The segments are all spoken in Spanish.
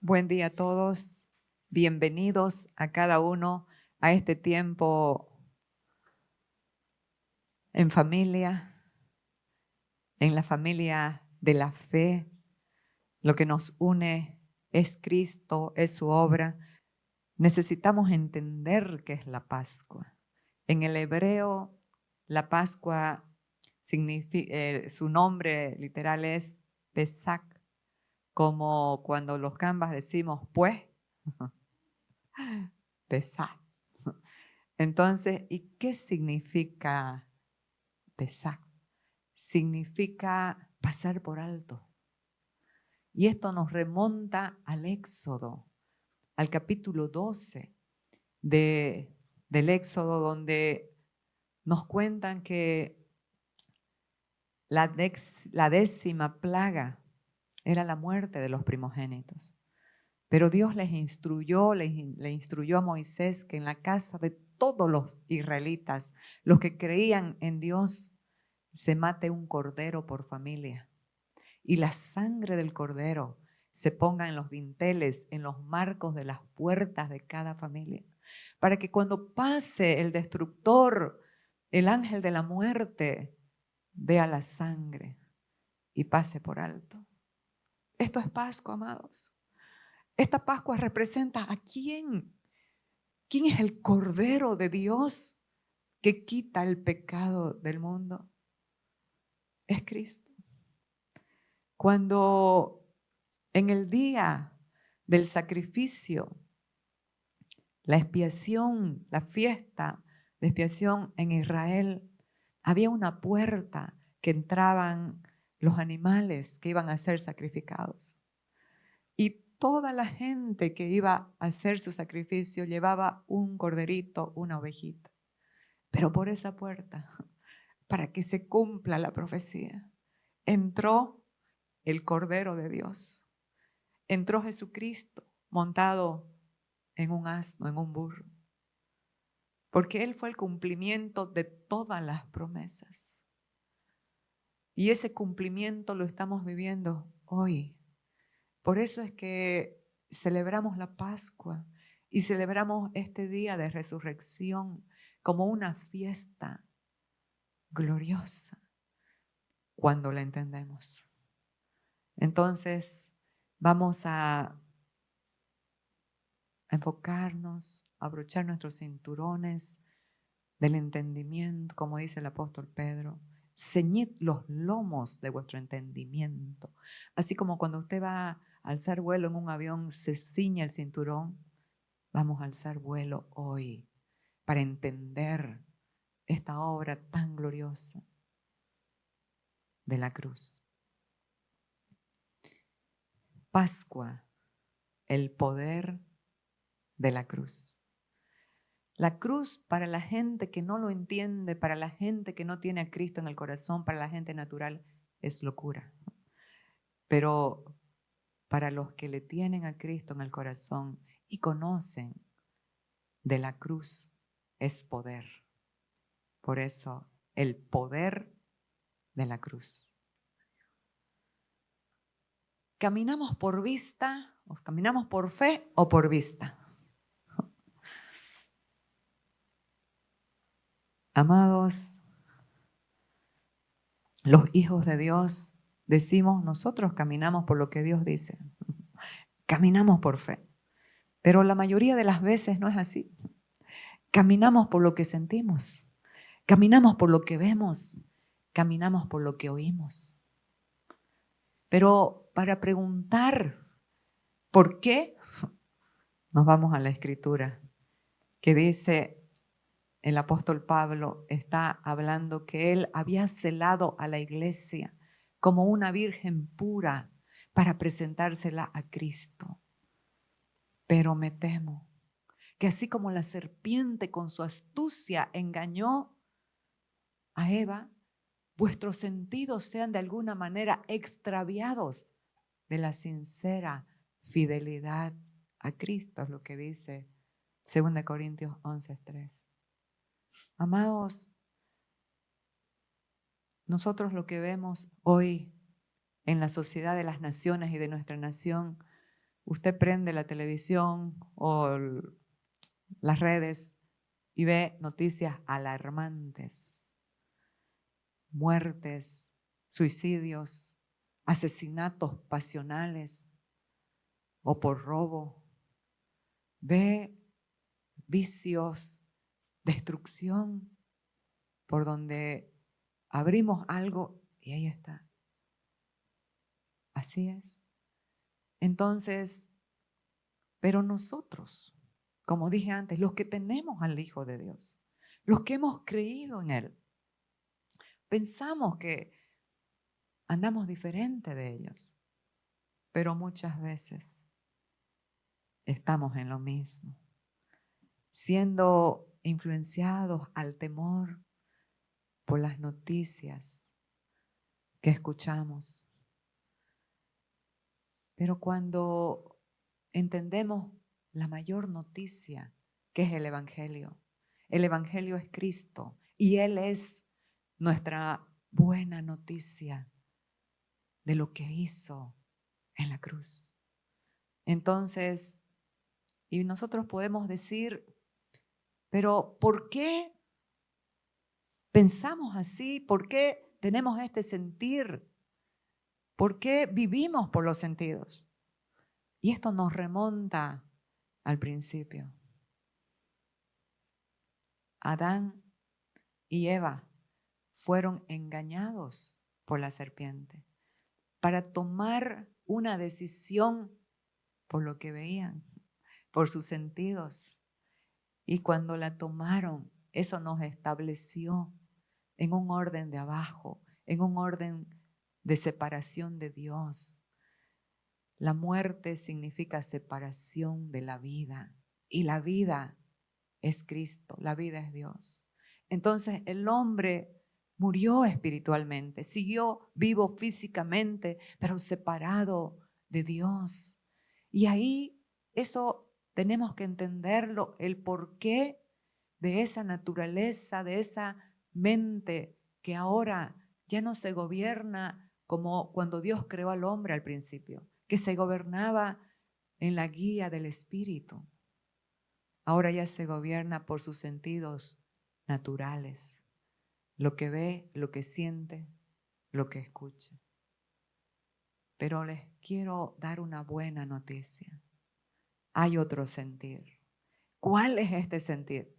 Buen día a todos. Bienvenidos a cada uno a este tiempo en familia, en la familia de la fe. Lo que nos une es Cristo, es su obra. Necesitamos entender qué es la Pascua. En el hebreo, la Pascua su nombre literal es Pesach, como cuando los cambas decimos pues, Pesach. Entonces, ¿y qué significa Pesach? Significa pasar por alto. Y esto nos remonta al Éxodo, al capítulo 12 del Éxodo, donde nos cuentan que la 10ª plaga era la muerte de los primogénitos. Pero Dios le instruyó a Moisés que en la casa de todos los israelitas, los que creían en Dios, se mate un cordero por familia. Y la sangre del cordero se ponga en los dinteles, en los marcos de las puertas de cada familia. Para que cuando pase el destructor, el ángel de la muerte, vea la sangre y pase por alto. Esto es Pascua, amados. Esta Pascua representa a quién. ¿Quién es el Cordero de Dios que quita el pecado del mundo? Es Cristo. Cuando en el día del sacrificio, la expiación, la fiesta de expiación en Israel, había una puerta que entraban los animales que iban a ser sacrificados. Y toda la gente que iba a hacer su sacrificio llevaba un corderito, una ovejita. Pero por esa puerta, para que se cumpla la profecía, entró el Cordero de Dios. Entró Jesucristo montado en un asno, en un burro. Porque Él fue el cumplimiento de todas las promesas. Y ese cumplimiento lo estamos viviendo hoy. Por eso es que celebramos la Pascua y celebramos este día de resurrección como una fiesta gloriosa cuando la entendemos. Entonces, vamos a enfocarnos, a abrochar nuestros cinturones del entendimiento, como dice el apóstol Pedro. Ceñid los lomos de vuestro entendimiento. Así como cuando usted va a alzar vuelo en un avión, se ciña el cinturón. Vamos a alzar vuelo hoy para entender esta obra tan gloriosa de la cruz. Pascua, el poder de la cruz. La cruz, para la gente que no lo entiende, para la gente que no tiene a Cristo en el corazón, para la gente natural, es locura. Pero para los que le tienen a Cristo en el corazón y conocen de la cruz, es poder. Por eso, el poder de la cruz. ¿Caminamos por vista? ¿O caminamos por fe o por vista? Amados, los hijos de Dios, decimos, nosotros caminamos por lo que Dios dice. Caminamos por fe. Pero la mayoría de las veces no es así. Caminamos por lo que sentimos. Caminamos por lo que vemos. Caminamos por lo que oímos. Pero para preguntar por qué, nos vamos a la Escritura, que dice, el apóstol Pablo está hablando que él había celado a la iglesia como una virgen pura para presentársela a Cristo. Pero me temo que así como la serpiente con su astucia engañó a Eva, vuestros sentidos sean de alguna manera extraviados de la sincera fidelidad a Cristo, es lo que dice 2 Corintios 11:3. Amados, nosotros lo que vemos hoy en la sociedad de las naciones y de nuestra nación Usted prende la televisión o las redes y ve noticias alarmantes, muertes, suicidios, asesinatos pasionales o por robo. Ve vicios, destrucción, por donde abrimos algo y ahí está. Así es. Entonces, pero nosotros, como dije antes, los que tenemos al Hijo de Dios, los que hemos creído en Él, pensamos que andamos diferente de ellos, pero muchas veces estamos en lo mismo, siendo influenciados al temor por las noticias que escuchamos. Pero cuando entendemos la mayor noticia, que es el Evangelio es Cristo y Él es nuestra buena noticia de lo que hizo en la cruz. Entonces, y nosotros podemos decir, pero ¿por qué pensamos así? ¿Por qué tenemos este sentir? ¿Por qué vivimos por los sentidos? Y esto nos remonta al principio. Adán y Eva fueron engañados por la serpiente para tomar una decisión por lo que veían, por sus sentidos. Y cuando la tomaron, eso nos estableció en un orden de abajo, en un orden de separación de Dios. La muerte significa separación de la vida y la vida es Cristo, la vida es Dios. Entonces el hombre murió espiritualmente, siguió vivo físicamente, pero separado de Dios. Y ahí eso tenemos que entenderlo, el porqué de esa naturaleza, de esa mente que ahora ya no se gobierna como cuando Dios creó al hombre al principio, que se gobernaba en la guía del Espíritu. Ahora ya se gobierna por sus sentidos naturales, lo que ve, lo que siente, lo que escucha. Pero les quiero dar una buena noticia. Hay otro sentir. ¿Cuál es este sentir?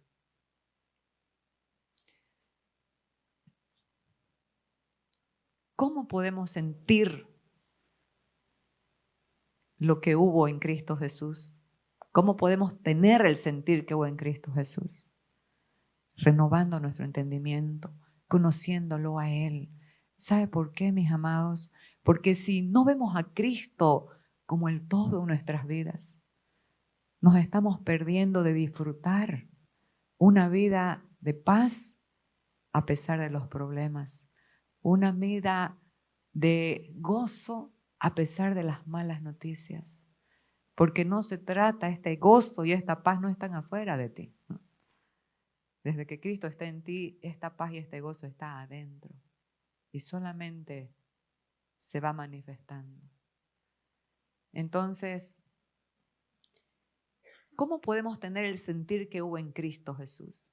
¿Cómo podemos sentir lo que hubo en Cristo Jesús? ¿Cómo podemos tener el sentir que hubo en Cristo Jesús? Renovando nuestro entendimiento, conociéndolo a Él. ¿Sabe por qué, mis amados? Porque si no vemos a Cristo como el todo en nuestras vidas, nos estamos perdiendo de disfrutar una vida de paz a pesar de los problemas, una vida de gozo a pesar de las malas noticias. Porque no se trata, este gozo y esta paz no están afuera de ti. Desde que Cristo está en ti, esta paz y este gozo está adentro. Y solamente se va manifestando. Entonces, ¿cómo podemos tener el sentir que hubo en Cristo Jesús?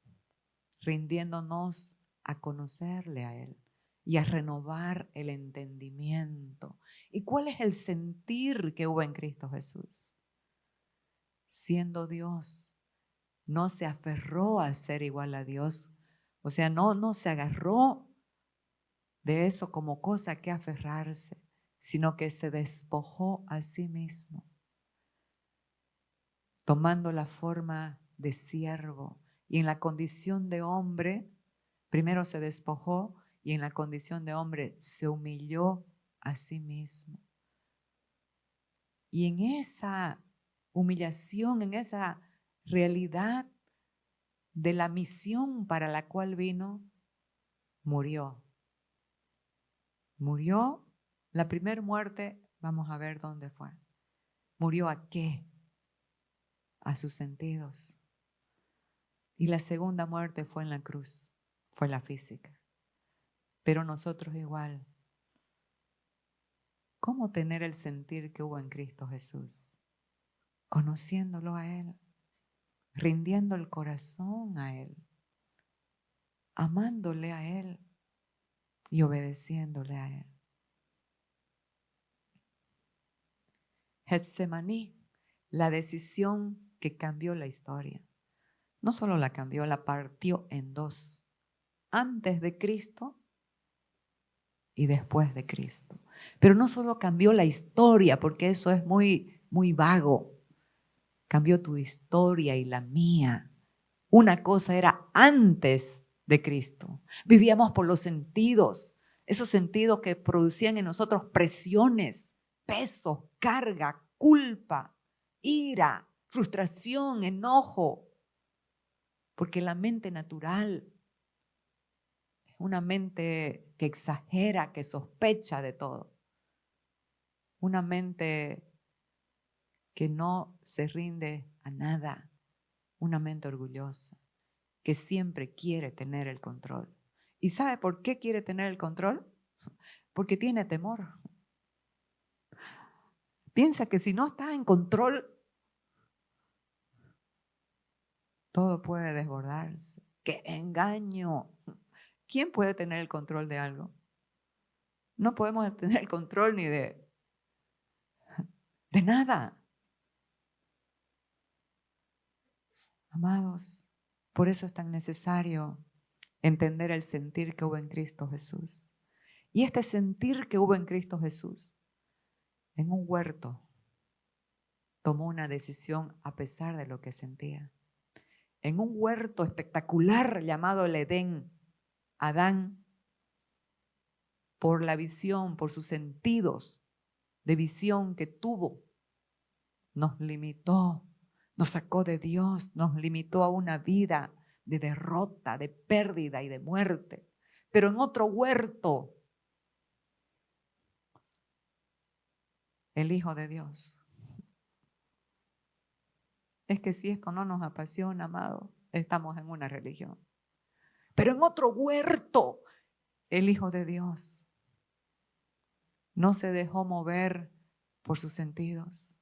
Rindiéndonos a conocerle a Él y a renovar el entendimiento. ¿Y cuál es el sentir que hubo en Cristo Jesús? Siendo Dios, no se aferró a ser igual a Dios. O sea, no se agarró de eso como cosa que aferrarse, sino que se despojó a sí mismo, tomando la forma de siervo. Y en la condición de hombre, primero se despojó y en la condición de hombre se humilló a sí mismo. Y en esa humillación, en esa realidad de la misión para la cual vino, murió. Murió, la primera muerte, vamos a ver dónde fue. ¿Murió a qué? A sus sentidos. Y la segunda muerte fue en la cruz, fue la física. Pero nosotros igual. ¿Cómo tener el sentir que hubo en Cristo Jesús? conociéndolo a Él, rindiendo el corazón a Él, amándole a Él y obedeciéndole a Él. Getsemaní, la decisión que cambió la historia. No solo la cambió, la partió en dos. Antes de Cristo y después de Cristo. Pero no solo cambió la historia, porque eso es muy, muy vago. Cambió tu historia y la mía. Una cosa era antes de Cristo. Vivíamos por los sentidos, esos sentidos que producían en nosotros presiones, pesos, carga, culpa, ira, frustración, enojo. Porque la mente natural es una mente que exagera, que sospecha de todo. Una mente que no se rinde a nada. Una mente orgullosa, que siempre quiere tener el control. ¿Y sabe por qué quiere tener el control? Porque tiene temor. Piensa que si no está en control, todo puede desbordarse. ¡Qué engaño! ¿Quién puede tener el control de algo? No podemos tener el control ni de nada. Amados, por eso es tan necesario entender el sentir que hubo en Cristo Jesús. Y este sentir que hubo en Cristo Jesús, en un huerto, tomó una decisión a pesar de lo que sentía. En un huerto espectacular llamado el Edén, Adán, por la visión, por sus sentidos de visión que tuvo, nos limitó, nos sacó de Dios, nos limitó a una vida de derrota, de pérdida y de muerte. Pero en otro huerto, el Hijo de Dios. Es que si esto no nos apasiona, amado, estamos en una religión. Pero en otro huerto, el Hijo de Dios no se dejó mover por sus sentidos,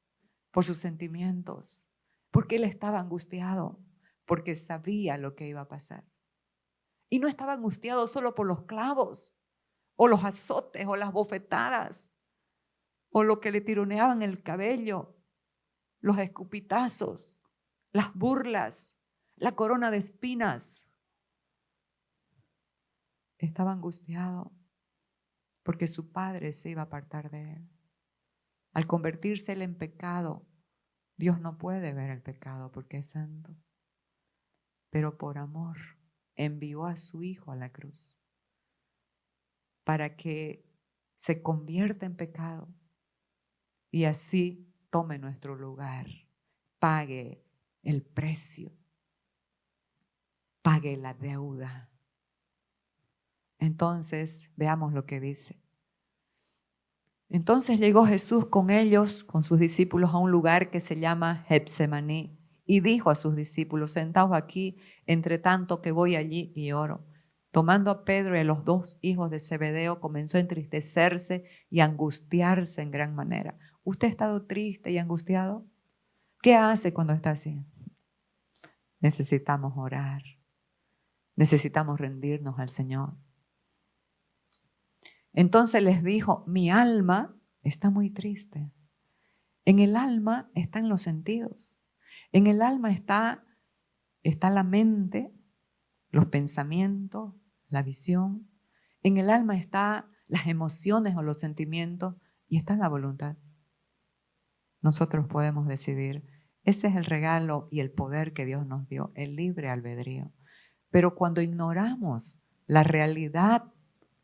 por sus sentimientos, porque Él estaba angustiado, porque sabía lo que iba a pasar. Y no estaba angustiado solo por los clavos, o los azotes, o las bofetadas, o lo que le tironeaban el cabello, los escupitazos, las burlas, la corona de espinas. Estaba angustiado porque su padre se iba a apartar de él. Al convertirse él en pecado, Dios no puede ver el pecado porque es santo. Pero por amor envió a su Hijo a la cruz para que se convierta en pecado y así tome nuestro lugar, pague el precio, pague la deuda. Entonces, veamos lo que dice. Entonces llegó Jesús con ellos, con sus discípulos, a un lugar que se llama Getsemaní, y dijo a sus discípulos: sentaos aquí, entre tanto que voy allí y oro. Tomando a Pedro y a los dos hijos de Zebedeo, comenzó a entristecerse y a angustiarse en gran manera. ¿Usted ha estado triste y angustiado? ¿Qué hace cuando está así? Necesitamos orar. Necesitamos rendirnos al Señor. Entonces les dijo: mi alma está muy triste. En el alma están los sentidos. En el alma está la mente, los pensamientos, la visión. En el alma están las emociones o los sentimientos y está la voluntad. Nosotros podemos decidir. Ese es el regalo y el poder que Dios nos dio, el libre albedrío. Pero cuando ignoramos la realidad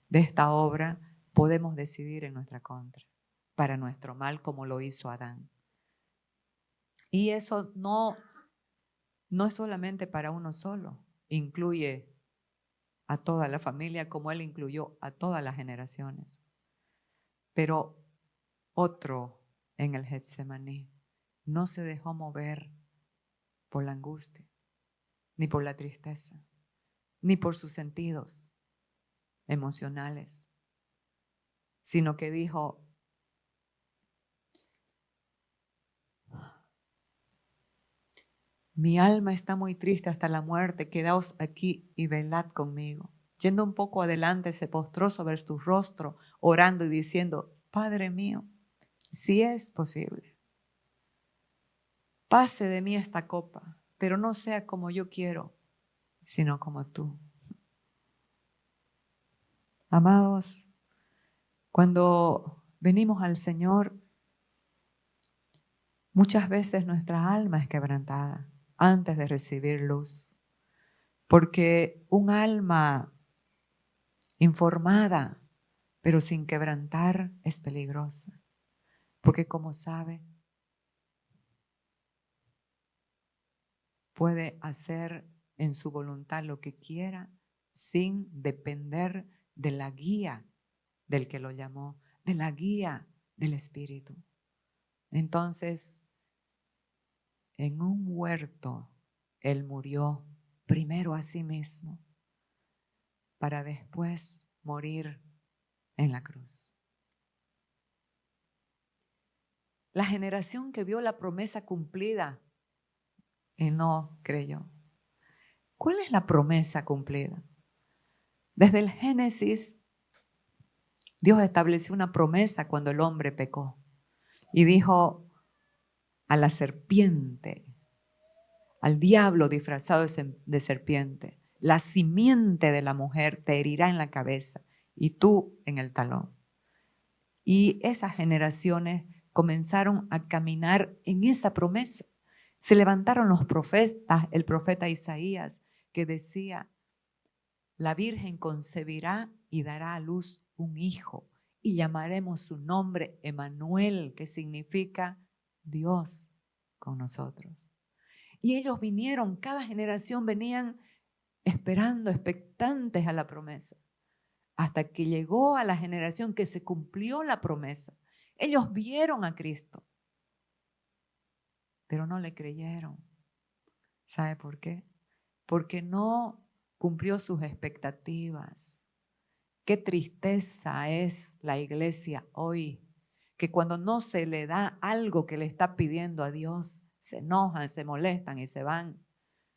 de esta obra, podemos decidir en nuestra contra, para nuestro mal, como lo hizo Adán. Y eso no es solamente para uno solo, incluye a toda la familia, como Él incluyó a todas las generaciones. Pero otro en el Getsemaní no se dejó mover por la angustia, ni por la tristeza, ni por sus sentidos emocionales, sino que dijo: Mi alma está muy triste hasta la muerte, quedaos aquí y velad conmigo. Yendo un poco adelante, se postró sobre su rostro, orando y diciendo, Padre mío, si es posible, pase de mí esta copa, pero no sea como yo quiero, sino como tú. Amados, cuando venimos al Señor, muchas veces nuestra alma es quebrantada antes de recibir luz, porque un alma informada, pero sin quebrantar, es peligrosa. Porque como sabe, puede hacer en su voluntad lo que quiera sin depender de la guía del que lo llamó, de la guía del Espíritu. Entonces, en un huerto, Él murió primero a sí mismo para después morir en la cruz. La generación que vio la promesa cumplida y no creyó. ¿Cuál es la promesa cumplida? Desde el Génesis, Dios estableció una promesa cuando el hombre pecó y dijo a la serpiente, al diablo disfrazado de serpiente, la simiente de la mujer te herirá en la cabeza y tú en el talón. Y esas generaciones comenzaron a caminar en esa promesa. Se levantaron los profetas, el profeta Isaías, que decía, la Virgen concebirá y dará a luz un hijo y llamaremos su nombre Emmanuel, que significa Dios con nosotros. Y ellos vinieron, cada generación venían esperando, expectantes a la promesa, hasta que llegó a la generación que se cumplió la promesa. Ellos vieron a Cristo, pero no le creyeron. ¿Sabe por qué? Porque no cumplió sus expectativas. Qué tristeza es la iglesia hoy, que cuando no se le da algo que le está pidiendo a Dios, se enojan, se molestan y se van,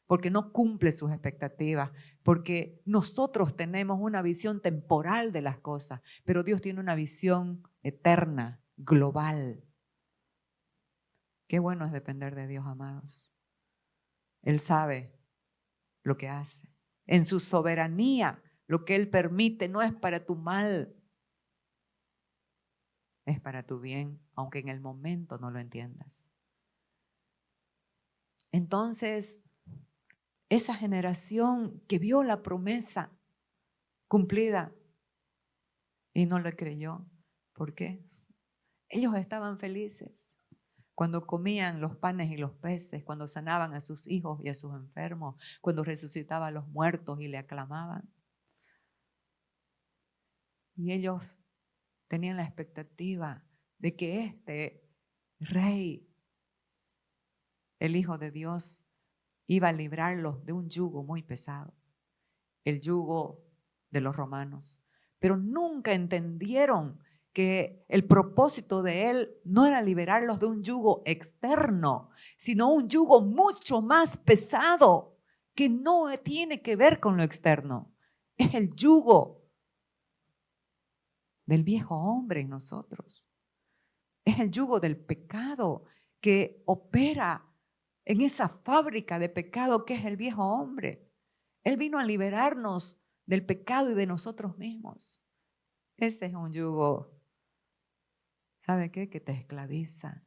porque no cumple sus expectativas, porque nosotros tenemos una visión temporal de las cosas, pero Dios tiene una visión eterna, global. Qué bueno es depender de Dios, amados. Él sabe lo que hace. En su soberanía, lo que Él permite no es para tu mal, es para tu bien, aunque en el momento no lo entiendas. Entonces, esa generación que vio la promesa cumplida y no le creyó. ¿Por qué? Ellos estaban felices cuando comían los panes y los peces, cuando sanaban a sus hijos y a sus enfermos, cuando resucitaba a los muertos y le aclamaban. Y ellos tenían la expectativa de que este rey, el Hijo de Dios, iba a librarlos de un yugo muy pesado, el yugo de los romanos. Pero nunca entendieron que el propósito de Él no era liberarlos de un yugo externo, sino un yugo mucho más pesado que no tiene que ver con lo externo. Es el yugo del viejo hombre en nosotros. Es el yugo del pecado que opera en esa fábrica de pecado que es el viejo hombre. Él vino a liberarnos del pecado y de nosotros mismos. Ese es un yugo, ¿sabe qué? Que te esclaviza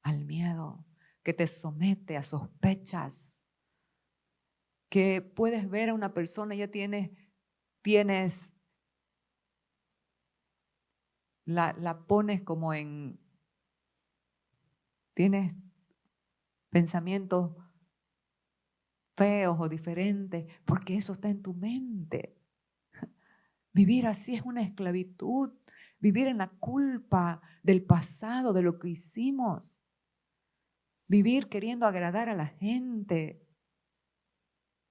al miedo, que te somete a sospechas, que puedes ver a una persona y ya tienes la pones como en, tienes pensamientos feos o diferentes, porque eso está en tu mente. Vivir así es una esclavitud, vivir en la culpa del pasado, de lo que hicimos, vivir queriendo agradar a la gente,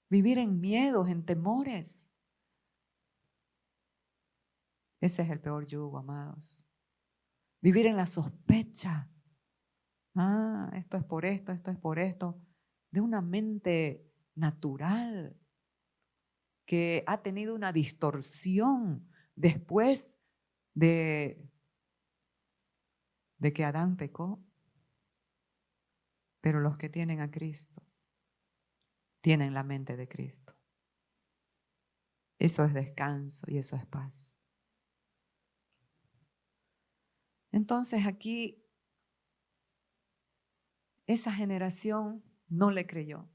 vivir en miedos, en temores. Ese es el peor yugo, amados. Vivir en la sospecha. Esto es por esto, esto es por esto. de una mente natural que ha tenido una distorsión después de que Adán pecó. Pero los que tienen a Cristo tienen la mente de Cristo. Eso es descanso y eso es paz. Entonces aquí esa generación no le creyó.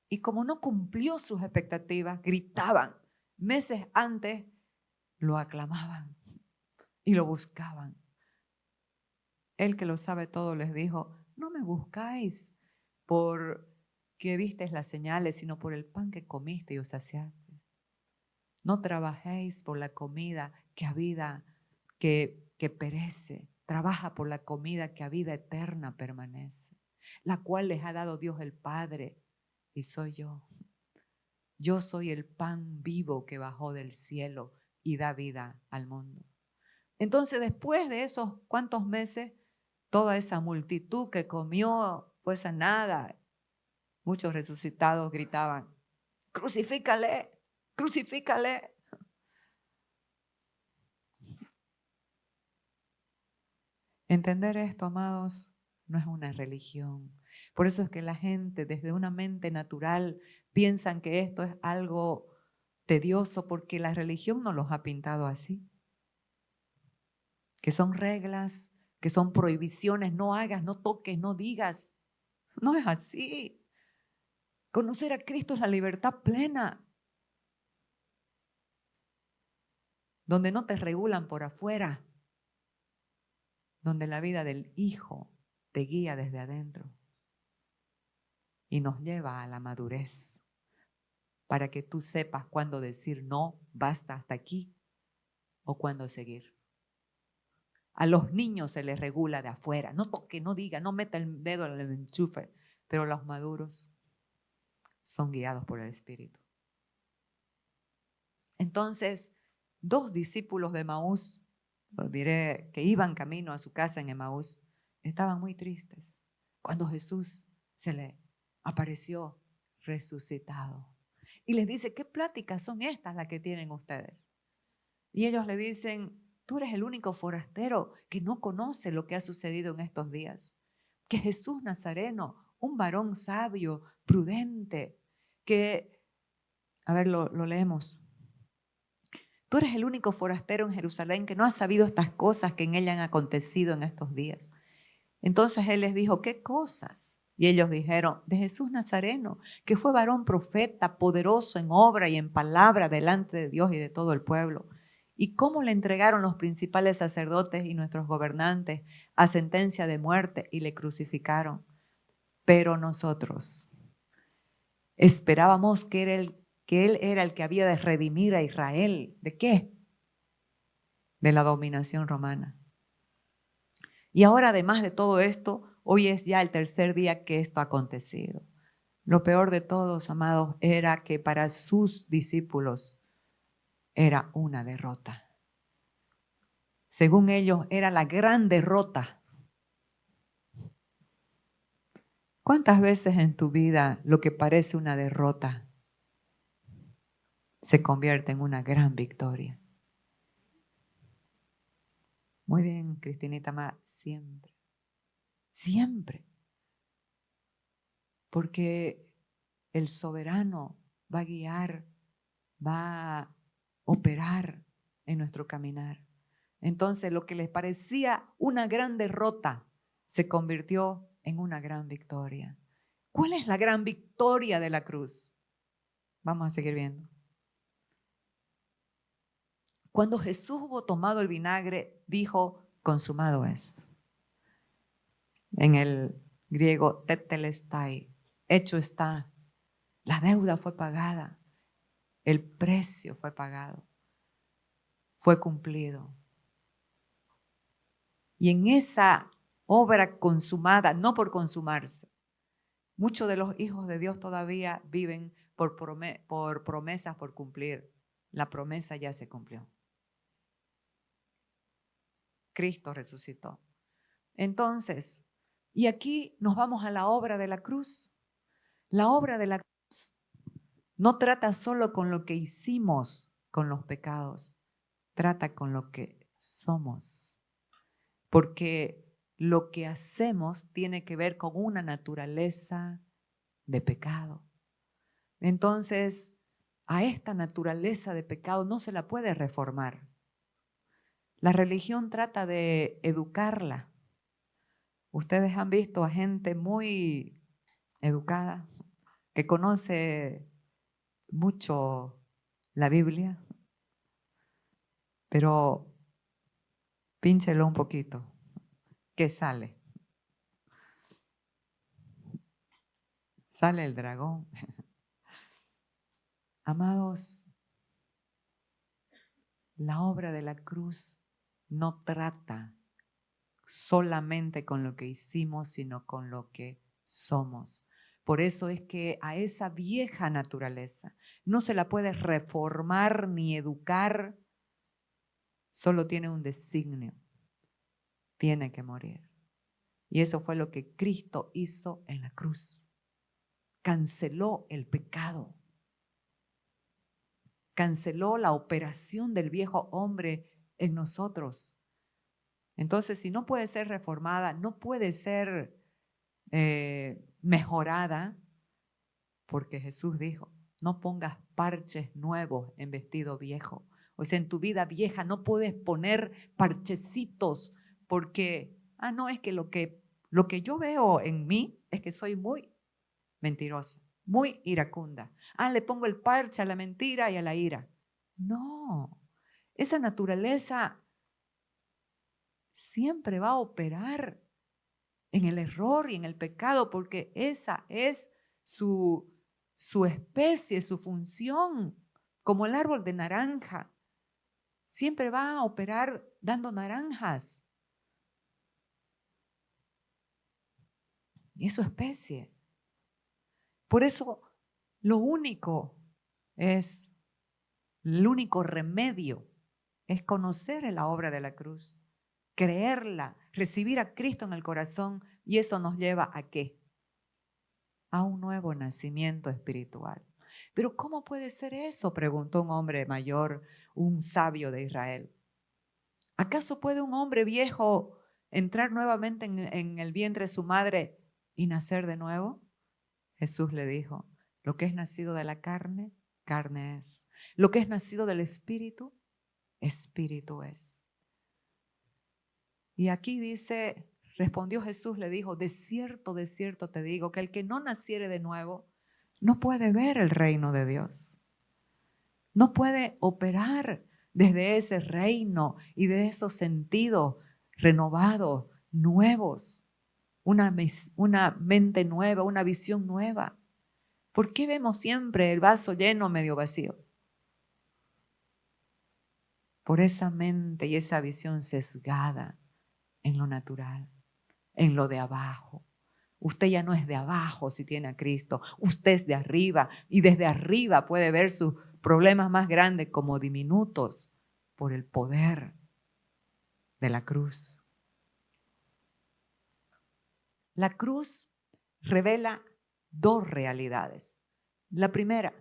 Y como no cumplió sus expectativas, gritaban. Meses antes lo aclamaban y lo buscaban. Él que lo sabe todo les dijo, no me buscáis porque visteis las señales, sino por el pan que comiste y os saciaste. No trabajéis por la comida que a vida, que perece. Trabaja por la comida que a vida eterna permanece, la cual les ha dado Dios el Padre, y soy yo. Yo soy el pan vivo que bajó del cielo y da vida al mundo. Entonces, después de esos cuantos meses, toda esa multitud que comió fue sanada. Muchos resucitados gritaban, crucifícale, crucifícale. Entender esto, amados, no es una religión. Por eso es que la gente desde una mente natural piensan que esto es algo tedioso porque la religión no los ha pintado así. Que son reglas, que son prohibiciones, no hagas, no toques, no digas. No es así. Conocer a Cristo es la libertad plena, donde no te regulan por afuera, donde la vida del Hijo te guía desde adentro y nos lleva a la madurez para que tú sepas cuándo decir no, basta hasta aquí, o cuándo seguir. A los niños se les regula de afuera, no toque, no diga, no meta el dedo en el enchufe, pero los maduros son guiados por el Espíritu. Entonces, 2 discípulos de Emaús, os diré que iban camino a su casa en Emaús, estaban muy tristes cuando Jesús se le apareció resucitado. Y les dice, ¿qué pláticas son estas las que tienen ustedes? Y ellos le dicen, tú eres el único forastero que no conoce lo que ha sucedido en estos días. Que Jesús Nazareno, un varón sabio, prudente, que, a ver, lo leemos. Tú eres el único forastero en Jerusalén que no ha sabido estas cosas que en ella han acontecido en estos días. Entonces él les dijo, ¿qué cosas? Y ellos dijeron, de Jesús Nazareno, que fue varón profeta, poderoso en obra y en palabra delante de Dios y de todo el pueblo. Y cómo le entregaron los principales sacerdotes y nuestros gobernantes a sentencia de muerte y le crucificaron. Pero nosotros esperábamos que él era el que había de redimir a Israel. ¿De qué? De la dominación romana. Y ahora, además de todo esto, hoy es ya el 3er día que esto ha acontecido. Lo peor de todos, amados, era que para sus discípulos era una derrota. Según ellos, era la gran derrota. ¿Cuántas veces en tu vida lo que parece una derrota se convierte en una gran victoria? Muy bien, Cristinita amada, siempre. Siempre. Porque el soberano va a guiar, va a operar en nuestro caminar. Entonces, lo que les parecía una gran derrota se convirtió en una gran victoria. ¿Cuál es la gran victoria de la cruz? Vamos a seguir viendo. Cuando Jesús hubo tomado el vinagre, dijo, consumado es. En el griego, tetelestai, hecho está. La deuda fue pagada. El precio fue pagado. Fue cumplido. Y en esa obra consumada, no por consumarse, muchos de los hijos de Dios todavía viven por promesas por cumplir. La promesa ya se cumplió. Cristo resucitó. Entonces, y aquí nos vamos a la obra de la cruz. La obra de la cruz no trata solo con lo que hicimos con los pecados, trata con lo que somos. Porque lo que hacemos tiene que ver con una naturaleza de pecado. Entonces, a esta naturaleza de pecado no se la puede reformar. La religión trata de educarla. Ustedes han visto a gente muy educada que conoce mucho la Biblia, pero pínchelo un poquito. ¿Qué sale? Sale el dragón. Amados, la obra de la cruz no trata solamente con lo que hicimos, sino con lo que somos. Por eso es que a esa vieja naturaleza no se la puede reformar ni educar, solo tiene un designio, tiene que morir. Y eso fue lo que Cristo hizo en la cruz. Canceló el pecado, canceló la operación del viejo hombre en nosotros. Entonces, si no puede ser reformada, no puede ser mejorada, porque Jesús dijo, no pongas parches nuevos en vestido viejo. O sea, en tu vida vieja no puedes poner parchecitos porque, no, es que lo que yo veo en mí es que soy muy mentirosa, muy iracunda. Le pongo el parche a la mentira y a la ira. No, esa naturaleza siempre va a operar en el error y en el pecado, porque esa es su especie, su función, como el árbol de naranja. Siempre va a operar dando naranjas. Y es su especie. Por eso el único remedio es conocer la obra de la cruz, creerla, recibir a Cristo en el corazón, y eso nos lleva ¿a qué? A un nuevo nacimiento espiritual. Pero ¿cómo puede ser eso?, preguntó un hombre mayor, un sabio de Israel. ¿Acaso puede un hombre viejo entrar nuevamente en el vientre de su madre y nacer de nuevo? Jesús le dijo, lo que es nacido de la carne, carne es. Lo que es nacido del espíritu, espíritu es. Y aquí dice, respondió Jesús, le dijo, de cierto te digo, que el que no naciere de nuevo no puede ver el reino de Dios. No puede operar desde ese reino y de esos sentidos renovados, nuevos, una mente nueva, una visión nueva. ¿Por qué vemos siempre el vaso lleno, medio vacío? Por esa mente y esa visión sesgada en lo natural, en lo de abajo. Usted ya no es de abajo si tiene a Cristo, usted es de arriba, y desde arriba puede ver sus problemas más grandes como diminutos por el poder de la cruz. La cruz revela dos realidades. La primera,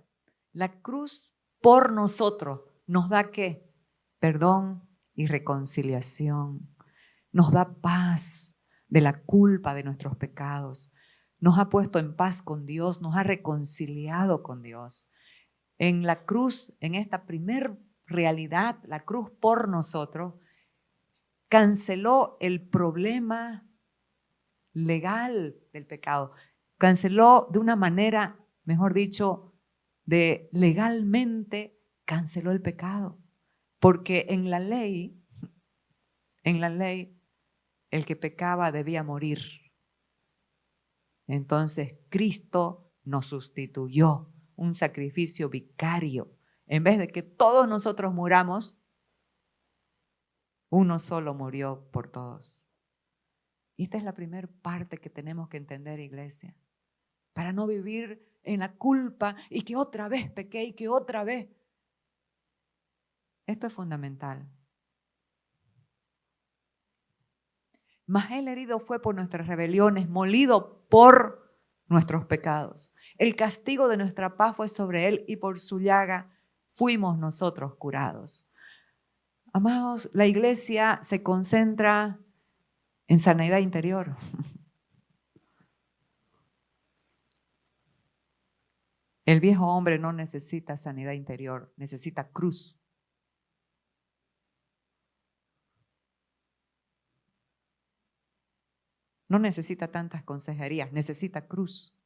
la cruz por nosotros nos da ¿qué? Perdón y reconciliación. Nos da paz de la culpa de nuestros pecados. Nos ha puesto en paz con Dios, nos ha reconciliado con Dios. En la cruz, en esta primer realidad, la cruz por nosotros, canceló el problema legal del pecado. Canceló de una manera, mejor dicho, de legalmente canceló el pecado. Porque en la ley, el que pecaba debía morir. Entonces Cristo nos sustituyó, un sacrificio vicario. En vez de que todos nosotros muramos, uno solo murió por todos. Y esta es la primera parte que tenemos que entender, iglesia, para no vivir en la culpa y que otra vez pequé y que otra vez. Esto es fundamental. Mas él herido fue por nuestras rebeliones, molido por nuestros pecados. El castigo de nuestra paz fue sobre él y por su llaga fuimos nosotros curados. Amados, la iglesia se concentra en sanidad interior. El viejo hombre no necesita sanidad interior, necesita cruz. No necesita tantas consejerías, necesita cruz.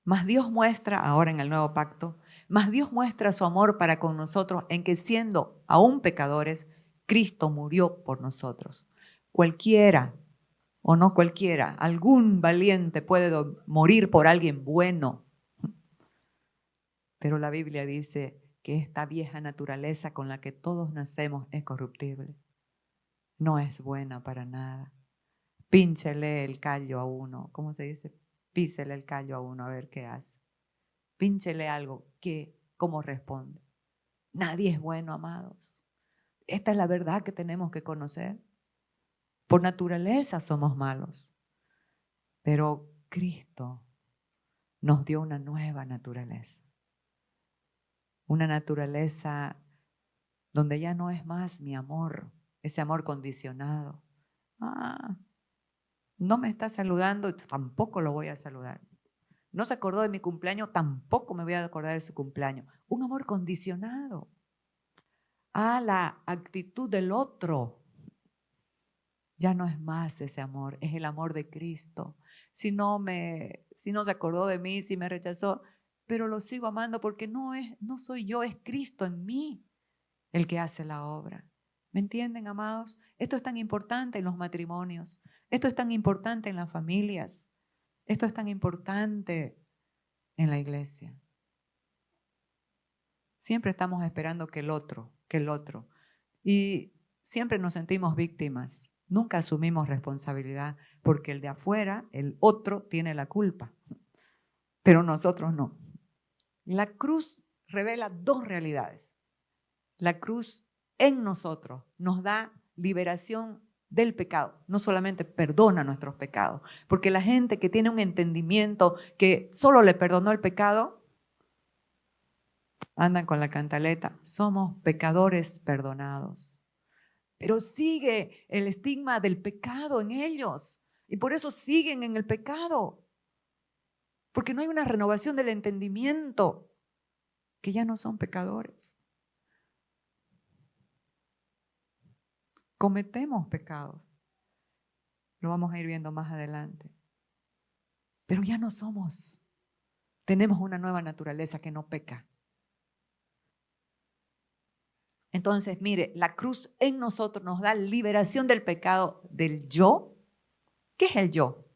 Mas Dios muestra, ahora en el nuevo pacto, mas Dios muestra su amor para con nosotros en que siendo aún pecadores, Cristo murió por nosotros. Cualquiera o no cualquiera, algún valiente puede morir por alguien bueno. Pero la Biblia dice que esta vieja naturaleza con la que todos nacemos es corruptible. No es buena para nada. Pínchele el callo a uno. ¿Cómo se dice? Písele el callo a uno a ver qué hace. Pínchele algo. ¿Cómo responde? Nadie es bueno, amados. Esta es la verdad que tenemos que conocer. Por naturaleza somos malos. Pero Cristo nos dio una nueva naturaleza. Una naturaleza donde ya no es más mi amor, ese amor condicionado. No me está saludando, tampoco lo voy a saludar. No se acordó de mi cumpleaños, tampoco me voy a acordar de su cumpleaños. Un amor condicionado a la actitud del otro. Ya no es más ese amor, es el amor de Cristo. Si no se acordó de mí, si me rechazó, pero lo sigo amando porque no soy yo, es Cristo en mí el que hace la obra. ¿Me entienden, amados? Esto es tan importante en los matrimonios. Esto es tan importante en las familias. Esto es tan importante en la iglesia. Siempre estamos esperando que el otro. Y siempre nos sentimos víctimas. Nunca asumimos responsabilidad porque el de afuera, el otro, tiene la culpa. Pero nosotros no. La cruz revela dos realidades. La cruz en nosotros nos da liberación del pecado. No solamente perdona nuestros pecados, porque la gente que tiene un entendimiento que solo le perdonó el pecado, andan con la cantaleta, somos pecadores perdonados. Pero sigue el estigma del pecado en ellos y por eso siguen en el pecado, porque no hay una renovación del entendimiento, que ya no son pecadores. Cometemos pecados, lo vamos a ir viendo más adelante, pero ya no somos, tenemos una nueva naturaleza que no peca. Entonces, mire, la cruz en nosotros nos da liberación del pecado del yo. ¿Qué es el yo?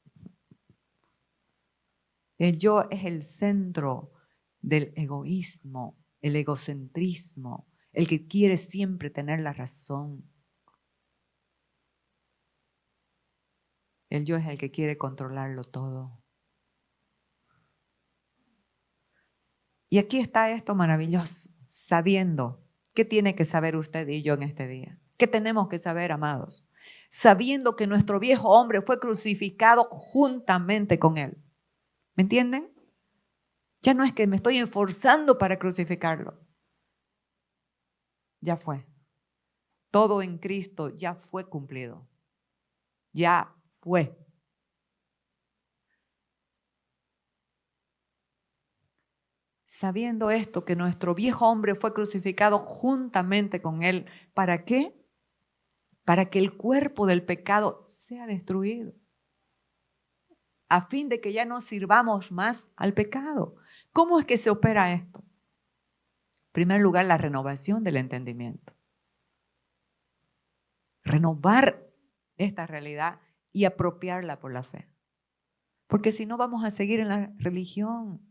El yo es el centro del egoísmo, el egocentrismo, el que quiere siempre tener la razón. El yo es el que quiere controlarlo todo. Y aquí está esto maravilloso, sabiendo. ¿Qué tiene que saber usted y yo en este día? ¿Qué tenemos que saber, amados? Sabiendo que nuestro viejo hombre fue crucificado juntamente con él. ¿Me entienden? Ya no es que me estoy esforzando para crucificarlo. Ya fue. Todo en Cristo ya fue cumplido. Ya fue. Sabiendo esto, que nuestro viejo hombre fue crucificado juntamente con él. ¿Para qué? Para que el cuerpo del pecado sea destruido, a fin de que ya no sirvamos más al pecado. ¿Cómo es que se opera esto? En primer lugar, la renovación del entendimiento. Renovar esta realidad y apropiarla por la fe. Porque si no, vamos a seguir en la religión.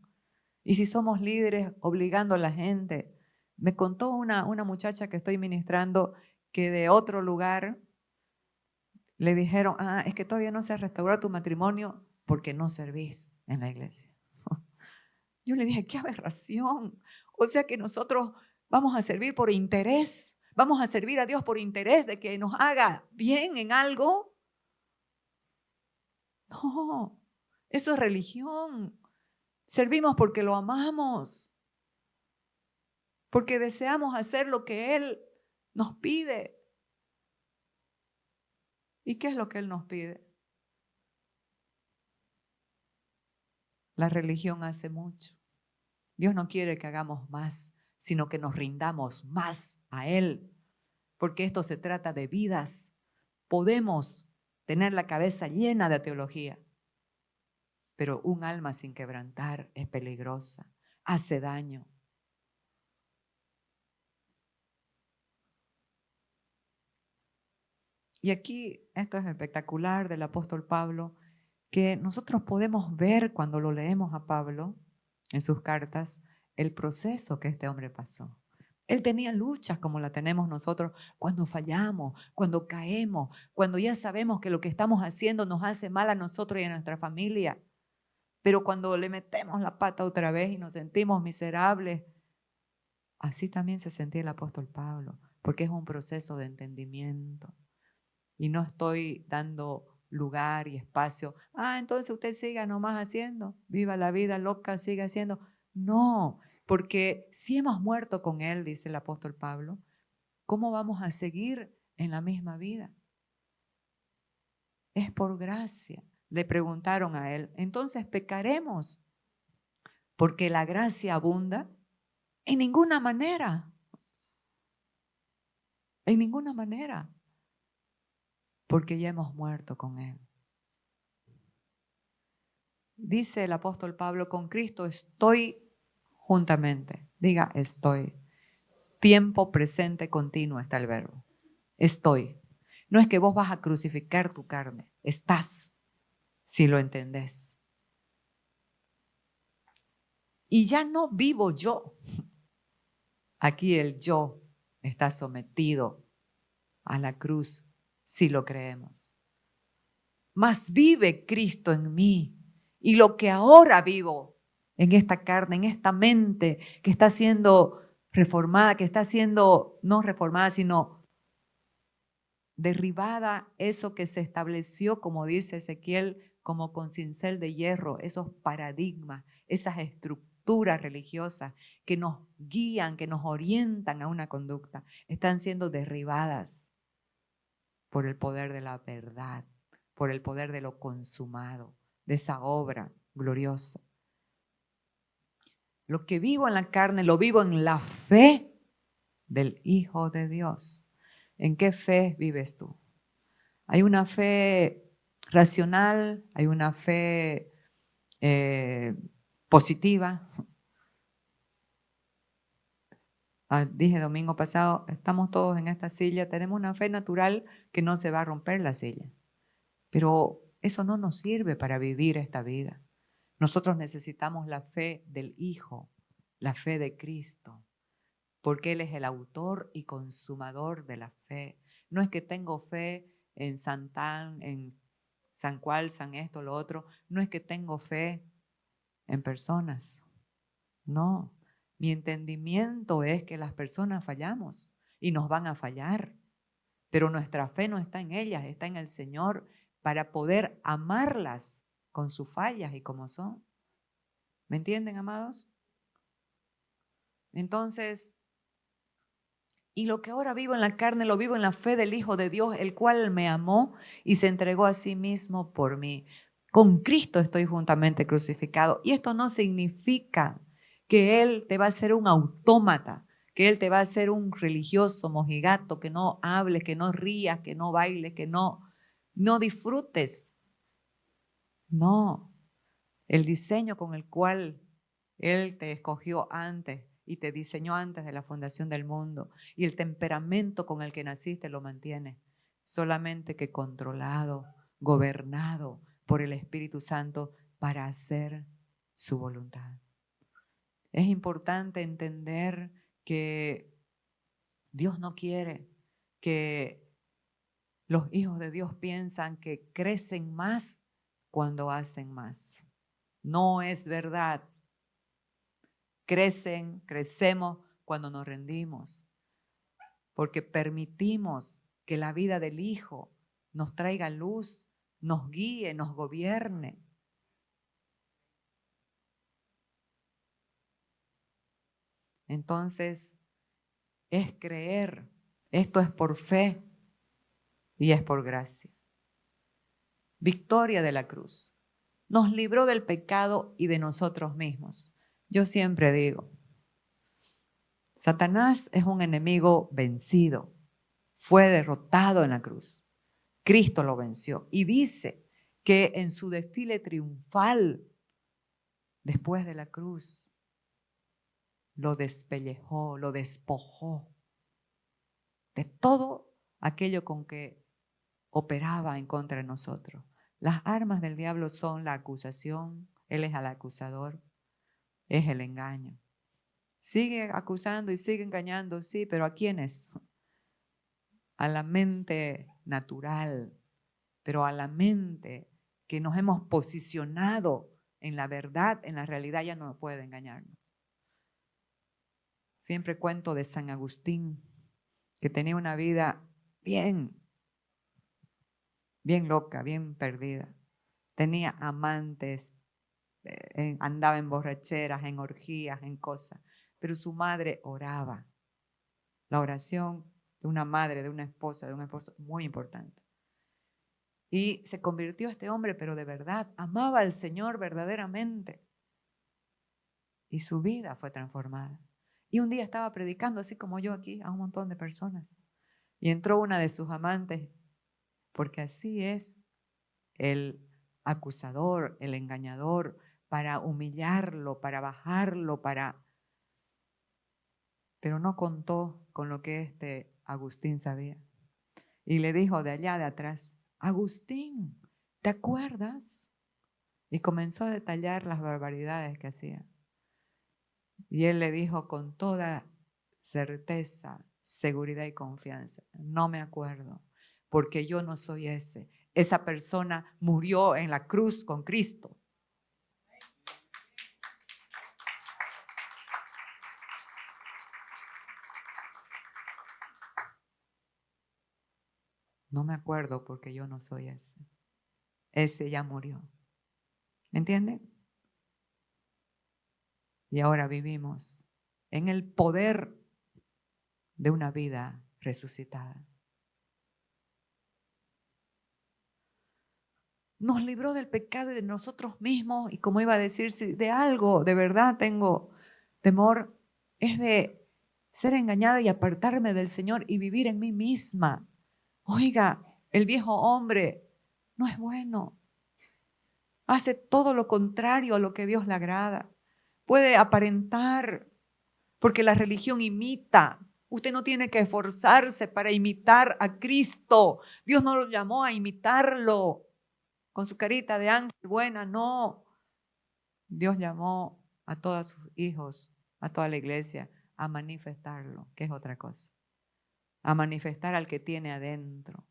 Y si somos líderes obligando a la gente. Me contó una muchacha que estoy ministrando que de otro lugar le dijeron, es que todavía no se ha restaurado tu matrimonio porque no servís en la iglesia. Yo le dije, qué aberración. O sea que nosotros vamos a servir por interés, ¿Vamos a servir a Dios por interés de que nos haga bien en algo? No, eso es religión. Servimos porque lo amamos, porque deseamos hacer lo que Él nos pide. ¿Y qué es lo que Él nos pide? La religión hace mucho. Dios no quiere que hagamos más, sino que nos rindamos más a Él, porque esto se trata de vidas. Podemos tener la cabeza llena de teología, pero un alma sin quebrantar es peligrosa, hace daño. Y aquí, esto es espectacular del apóstol Pablo, que nosotros podemos ver cuando lo leemos a Pablo en sus cartas, el proceso que este hombre pasó. Él tenía luchas como la tenemos nosotros cuando fallamos, cuando caemos, cuando ya sabemos que lo que estamos haciendo nos hace mal a nosotros y a nuestra familia. Pero cuando le metemos la pata otra vez y nos sentimos miserables, así también se sentía el apóstol Pablo, porque es un proceso de entendimiento. Y no estoy dando lugar y espacio. Entonces usted siga nomás haciendo, viva la vida loca, siga haciendo. No, porque si hemos muerto con Él, dice el apóstol Pablo, ¿cómo vamos a seguir en la misma vida? Es por gracia. Le preguntaron a Él, entonces pecaremos porque la gracia abunda. En ninguna manera, en ninguna manera, porque ya hemos muerto con Él. Dice el apóstol Pablo, con Cristo estoy juntamente. Diga, estoy. Tiempo presente continuo está el verbo. Estoy. No es que vos vas a crucificar tu carne. Estás, si lo entendés. Y ya no vivo yo. Aquí el yo está sometido a la cruz, si lo creemos. Mas vive Cristo en mí. Y lo que ahora vivo en esta carne, en esta mente que está siendo reformada, que está siendo no reformada, sino derribada, eso que se estableció, como dice Ezequiel, como con cincel de hierro, esos paradigmas, esas estructuras religiosas que nos guían, que nos orientan a una conducta, están siendo derribadas por el poder de la verdad, por el poder de lo consumado, de esa obra gloriosa. Lo que vivo en la carne, lo vivo en la fe del Hijo de Dios. ¿En qué fe vives tú? Hay una fe racional, hay una fe positiva. Dije domingo pasado, estamos todos en esta silla, tenemos una fe natural que no se va a romper la silla. Pero eso no nos sirve para vivir esta vida. Nosotros necesitamos la fe del Hijo, la fe de Cristo, porque Él es el autor y consumador de la fe. No es que tengo fe en Santán, en San cual, San esto, lo otro. No es que tengo fe en personas. No, mi entendimiento es que las personas fallamos y nos van a fallar. Pero nuestra fe no está en ellas, está en el Señor para poder amarlas con sus fallas y como son. ¿Me entienden, amados? Entonces, y lo que ahora vivo en la carne, lo vivo en la fe del Hijo de Dios, el cual me amó y se entregó a sí mismo por mí. Con Cristo estoy juntamente crucificado. Y esto no significa que Él te va a hacer un autómata, que Él te va a hacer un religioso mojigato, que no hables, que no rías, que no bailes, que no disfrutes. No, el diseño con el cual Él te escogió antes y te diseñó antes de la fundación del mundo y el temperamento con el que naciste lo mantiene, solamente que controlado, gobernado por el Espíritu Santo para hacer su voluntad. Es importante entender que Dios no quiere que los hijos de Dios piensan que crecen más cuando hacen más. No es verdad. Crecemos cuando nos rendimos. porque permitimos que la vida del Hijo nos traiga luz, nos guíe, nos gobierne. Entonces, es creer. Esto es por fe y es por gracia. Victoria de la cruz. Nos libró del pecado y de nosotros mismos. Yo siempre digo, Satanás es un enemigo vencido. Fue derrotado en la cruz. Cristo lo venció. Y dice que en su desfile triunfal, después de la cruz, lo despellejó, lo despojó de todo aquello con que operaba en contra de nosotros. Las armas del diablo son la acusación, él es el acusador, es el engaño. Sigue acusando y sigue engañando, sí, pero ¿a quiénes? A la mente natural, pero a la mente que nos hemos posicionado en la verdad, en la realidad, ya no puede engañarnos. Siempre cuento de San Agustín, que tenía una vida bien loca, bien perdida. Tenía amantes, andaba en borracheras, en orgías, en cosas, pero su madre oraba. La oración de una madre, de una esposa, de un esposo, muy importante. Y se convirtió este hombre, pero de verdad, amaba al Señor verdaderamente. Y su vida fue transformada. Y un día estaba predicando, así como yo aquí, a un montón de personas. Y entró una de sus amantes, porque así es el acusador, el engañador, para humillarlo, para bajarlo, pero no contó con lo que este Agustín sabía. Y le dijo de allá de atrás, Agustín, ¿te acuerdas? Y comenzó a detallar las barbaridades que hacía. Y él le dijo con toda certeza, seguridad y confianza, no me acuerdo, porque yo no soy ese. Esa persona murió en la cruz con Cristo. No me acuerdo porque yo no soy ese. Ese ya murió. ¿Me entienden? Y ahora vivimos en el poder de una vida resucitada. Nos libró del pecado y de nosotros mismos. Y como iba a decir, si de algo de verdad tengo temor, es de ser engañada y apartarme del Señor y vivir en mí misma. Oiga, el viejo hombre no es bueno. Hace todo lo contrario a lo que Dios le agrada. Puede aparentar, porque la religión imita. Usted no tiene que esforzarse para imitar a Cristo. Dios no lo llamó a imitarlo con su carita de ángel buena, no. Dios llamó a todos sus hijos, a toda la iglesia, a manifestarlo, que es otra cosa. A manifestar al que tiene adentro.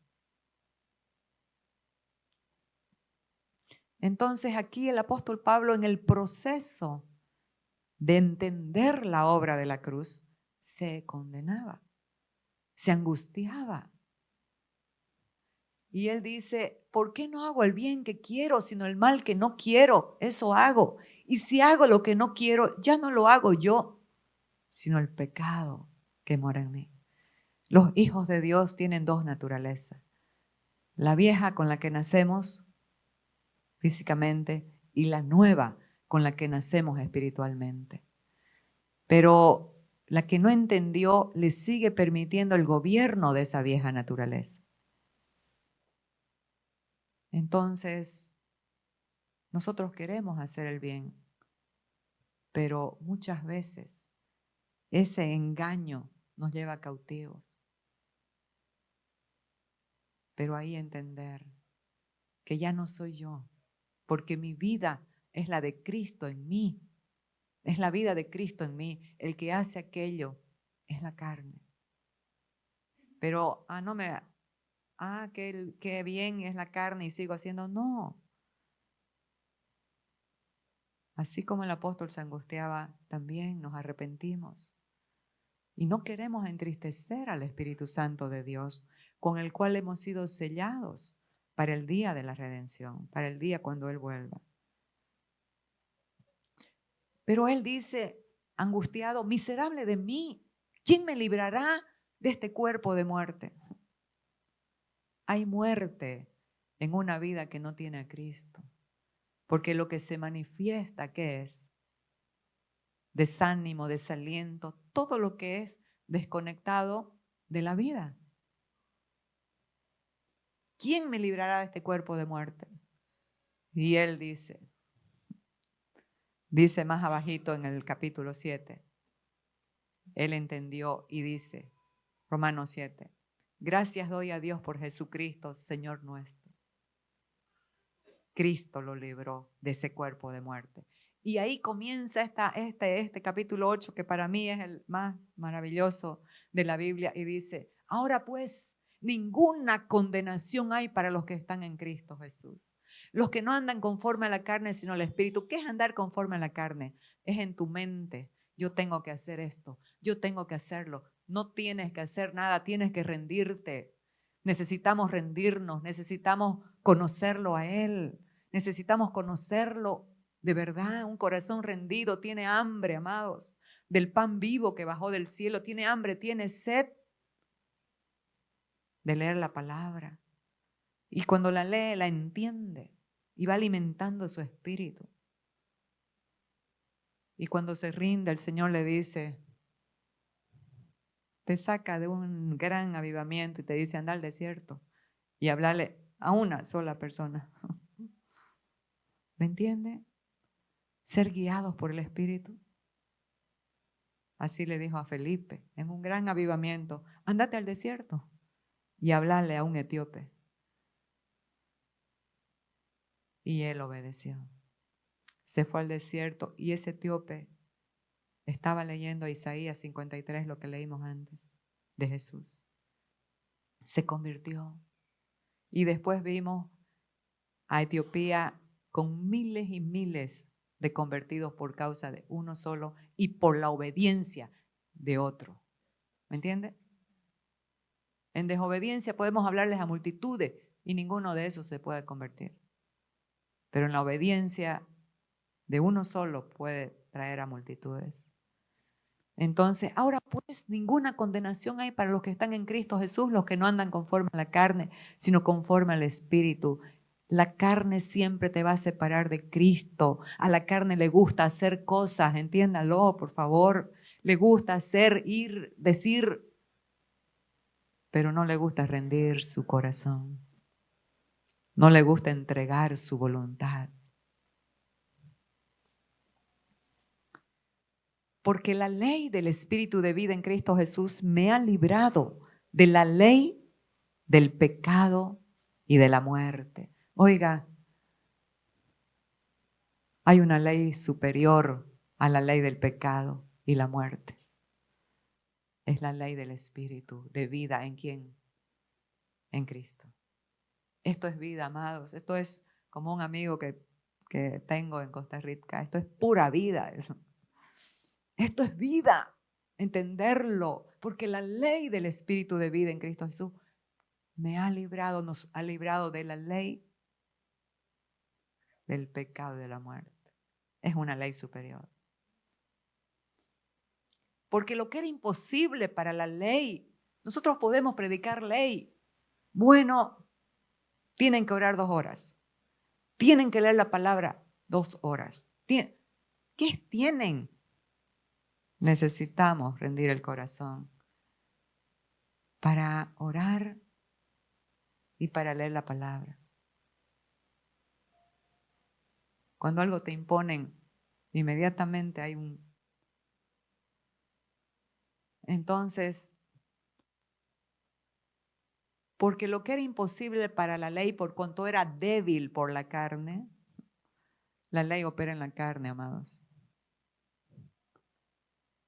Entonces aquí el apóstol Pablo, en el proceso de entender la obra de la cruz, se condenaba, se angustiaba. Y él dice, ¿por qué no hago el bien que quiero, sino el mal que no quiero? Eso hago. Y si hago lo que no quiero, ya no lo hago yo, sino el pecado que mora en mí. Los hijos de Dios tienen dos naturalezas. La vieja con la que nacemos físicamente y la nueva con la que nacemos espiritualmente. Pero la que no entendió le sigue permitiendo el gobierno de esa vieja naturaleza. Entonces, nosotros queremos hacer el bien, pero muchas veces ese engaño nos lleva cautivos. Pero ahí entender que ya no soy yo, porque mi vida es la de Cristo en mí. Es la vida de Cristo en mí. El que hace aquello es la carne. Pero, qué bien es la carne y sigo haciendo. No. Así como el apóstol se angustiaba, también nos arrepentimos. Y no queremos entristecer al Espíritu Santo de Dios, con el cual hemos sido sellados para el día de la redención, para el día cuando Él vuelva. Pero Él dice, angustiado, miserable de mí, ¿quién me librará de este cuerpo de muerte? Hay muerte en una vida que no tiene a Cristo, porque lo que se manifiesta, ¿qué es? Desánimo, desaliento, todo lo que es desconectado de la vida. ¿Quién me librará de este cuerpo de muerte? Y Él dice más abajito en el capítulo 7, Él entendió y dice, Romanos 7, gracias doy a Dios por Jesucristo, Señor nuestro. Cristo lo libró de ese cuerpo de muerte. Y ahí comienza este capítulo 8, que para mí es el más maravilloso de la Biblia, y dice, ahora pues, ninguna condenación hay para los que están en Cristo Jesús. Los que no andan conforme a la carne, sino al Espíritu. ¿Qué es andar conforme a la carne? Es en tu mente. Yo tengo que hacer esto, yo tengo que hacerlo. No tienes que hacer nada, tienes que rendirte. Necesitamos rendirnos, necesitamos conocerlo a Él. Necesitamos conocerlo de verdad. Un corazón rendido tiene hambre, amados, del pan vivo que bajó del cielo. Tiene hambre, tiene sed de leer la palabra. Y cuando la lee, la entiende y va alimentando su espíritu. Y cuando se rinde, el Señor le dice, te saca de un gran avivamiento y te dice, anda al desierto y hablarle a una sola persona. ¿Me entiende? Ser guiados por el Espíritu. Así le dijo a Felipe en un gran avivamiento, ándate al desierto y hablarle a un etíope. Y él obedeció. Se fue al desierto y ese etíope estaba leyendo Isaías 53, lo que leímos antes de Jesús. Se convirtió. Y después vimos a Etiopía con miles y miles de convertidos por causa de uno solo y por la obediencia de otro. ¿Me entiende? En desobediencia podemos hablarles a multitudes y ninguno de esos se puede convertir. Pero en la obediencia de uno solo puede traer a multitudes. Entonces, ahora pues ninguna condenación hay para los que están en Cristo Jesús, los que no andan conforme a la carne, sino conforme al Espíritu. La carne siempre te va a separar de Cristo. A la carne le gusta hacer cosas, entiéndalo, por favor. Le gusta hacer, ir, decir, pero no le gusta rendir su corazón. No le gusta entregar su voluntad. Porque la ley del Espíritu de vida en Cristo Jesús me ha librado de la ley del pecado y de la muerte. Oiga, hay una ley superior a la ley del pecado y la muerte. Es la ley del Espíritu de vida. ¿En quién? En Cristo. Esto es vida, amados. Esto es como un amigo que tengo en Costa Rica. Esto es pura vida. Eso. Esto es vida, entenderlo, porque la ley del Espíritu de vida en Cristo Jesús me ha librado, nos ha librado de la ley del pecado y de la muerte. Es una ley superior. Porque lo que era imposible para la ley, nosotros podemos predicar ley. Bueno, tienen que orar 2 horas. Tienen que leer la palabra 2 horas. ¿Qué tienen? Necesitamos rendir el corazón para orar y para leer la palabra. Cuando algo te imponen, inmediatamente hay un... Entonces, porque lo que era imposible para la ley por cuanto era débil por la carne, la ley opera en la carne, amados.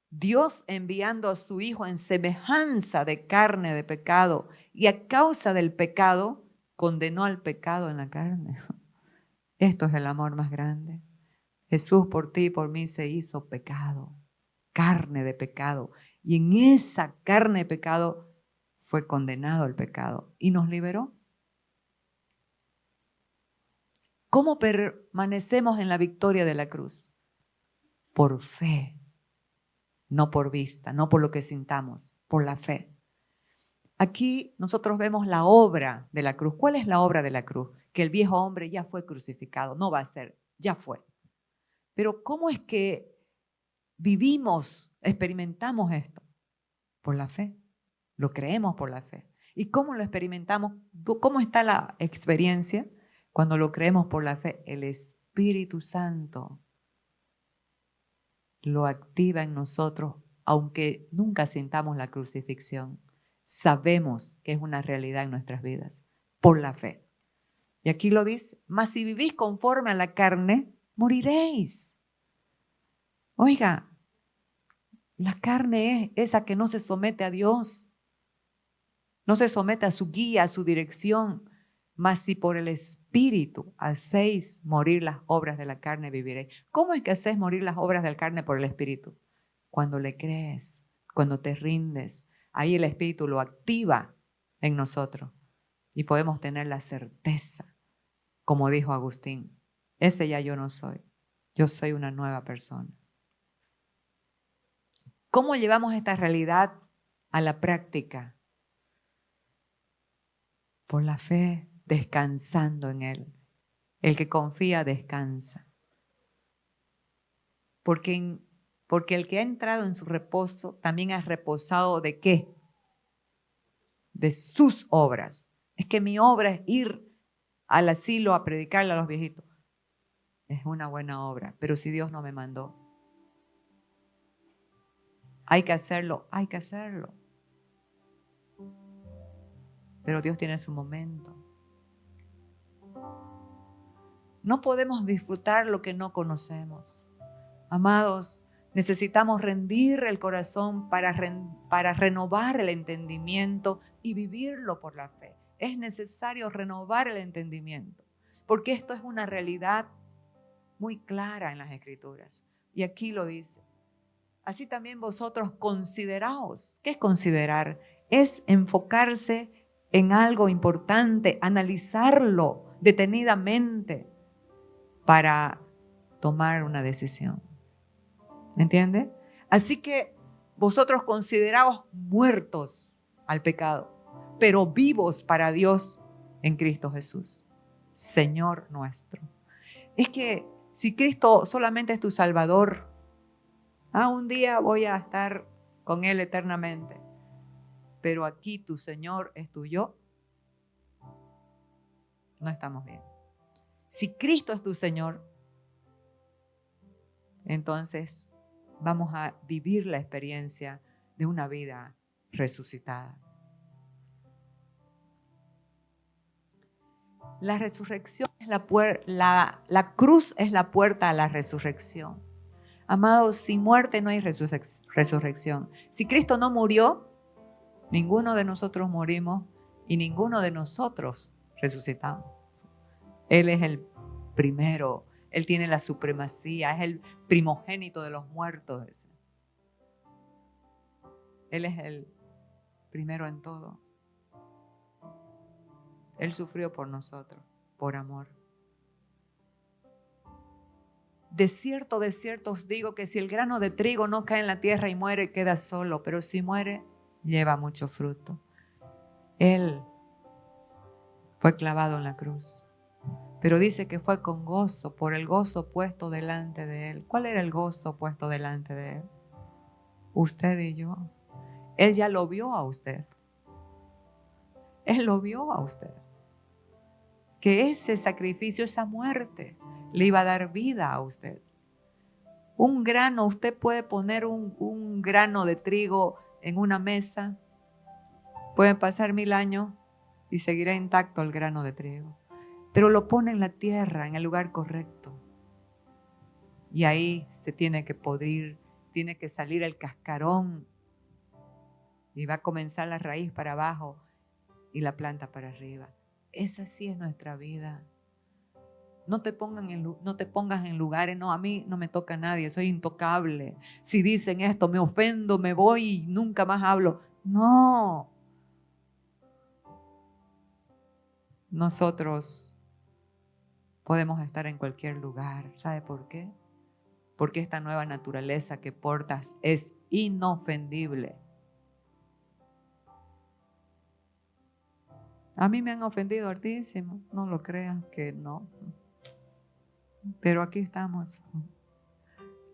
Dios enviando a su Hijo en semejanza de carne de pecado y a causa del pecado, condenó al pecado en la carne. Esto es el amor más grande. Jesús por ti y por mí se hizo pecado, carne de pecado. Y en esa carne de pecado fue condenado el pecado y nos liberó. ¿Cómo permanecemos en la victoria de la cruz? Por fe, no por vista, no por lo que sintamos, por la fe. Aquí nosotros vemos la obra de la cruz. ¿Cuál es la obra de la cruz? Que el viejo hombre ya fue crucificado, no va a ser, ya fue. Pero ¿cómo es que vivimos, experimentamos esto? Por la fe, lo creemos por la fe. ¿Y cómo lo experimentamos? ¿Cómo está la experiencia? Cuando lo creemos por la fe, el Espíritu Santo lo activa en nosotros, aunque nunca sintamos la crucifixión. Sabemos que es una realidad en nuestras vidas, por la fe. Y aquí lo dice, mas si vivís conforme a la carne, moriréis. Oiga, la carne es esa que no se somete a Dios, no se somete a su guía, a su dirección. Mas si por el Espíritu hacéis morir las obras de la carne, viviréis. ¿Cómo es que hacéis morir las obras de la carne por el Espíritu? Cuando le crees, cuando te rindes, ahí el Espíritu lo activa en nosotros y podemos tener la certeza, como dijo Agustín, ese ya yo no soy, yo soy una nueva persona. ¿Cómo llevamos esta realidad a la práctica? Por la fe, descansando en Él. El que confía descansa. Porque el que ha entrado en su reposo también ha reposado ¿de qué? De sus obras. Es que mi obra es ir al asilo a predicarle a los viejitos. Es una buena obra, pero si Dios no me mandó, hay que hacerlo, hay que hacerlo. Pero Dios tiene su momento. No podemos disfrutar lo que no conocemos. Amados, necesitamos rendir el corazón para renovar el entendimiento y vivirlo por la fe. Es necesario renovar el entendimiento, porque esto es una realidad muy clara en las Escrituras. Y aquí lo dice. Así también vosotros consideraos. ¿Qué es considerar? Es enfocarse en algo importante, analizarlo detenidamente para tomar una decisión. ¿Me entiende? Así que vosotros consideraos muertos al pecado, pero vivos para Dios en Cristo Jesús, Señor nuestro. Es que si Cristo solamente es tu Salvador, un día voy a estar con Él eternamente, pero aquí tu Señor es tu yo, no estamos bien. Si Cristo es tu Señor, entonces vamos a vivir la experiencia de una vida resucitada. La resurrección es la cruz es la puerta a la resurrección. Amados, sin muerte no hay resurrección. Si Cristo no murió, ninguno de nosotros morimos y ninguno de nosotros resucitamos. Él es el primero, Él tiene la supremacía, es el primogénito de los muertos. Él es el primero en todo. Él sufrió por nosotros, por amor. De cierto os digo que si el grano de trigo no cae en la tierra y muere, queda solo, pero si muere, lleva mucho fruto. Él fue clavado en la cruz, pero dice que fue con gozo, por el gozo puesto delante de Él. ¿Cuál era el gozo puesto delante de Él? Usted y yo. Él ya lo vio a usted. Él lo vio a usted. Que ese sacrificio, esa muerte, le iba a dar vida a usted. Un grano, usted puede poner un grano de trigo en una mesa. Pueden pasar 1000 años y seguirá intacto el grano de trigo. Pero lo pone en la tierra, en el lugar correcto. Y ahí se tiene que podrir, tiene que salir el cascarón. Y va a comenzar la raíz para abajo y la planta para arriba. Esa sí es nuestra vida. No te pongas en lugares, no, a mí no me toca a nadie, soy intocable. Si dicen esto, me ofendo, me voy y nunca más hablo. No. Nosotros podemos estar en cualquier lugar. ¿Sabe por qué? Porque esta nueva naturaleza que portas es inofendible. A mí me han ofendido hartísimo, no lo creas que no. Pero aquí estamos,